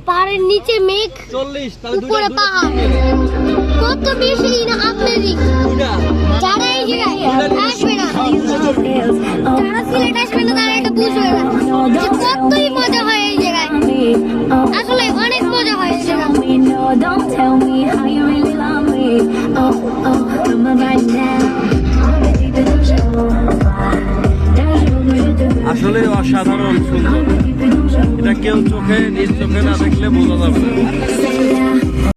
পাহাড়ের নিচে মেঘ 40 উপরে পাহাড় কত বেশি না আপনারই যারা এই জায়গায় আসবে না যারা সিলেট আসবে না তারা এটা বুঝবে না যে কতই মজা হয় এই জায়গায় আসলে অনেক মজা হয় এই জায়গায় আসলে অসাধারণ সুন্দর। এটা কেউ চোখে নিজ চোখে না দেখলে বোঝা যাবে না।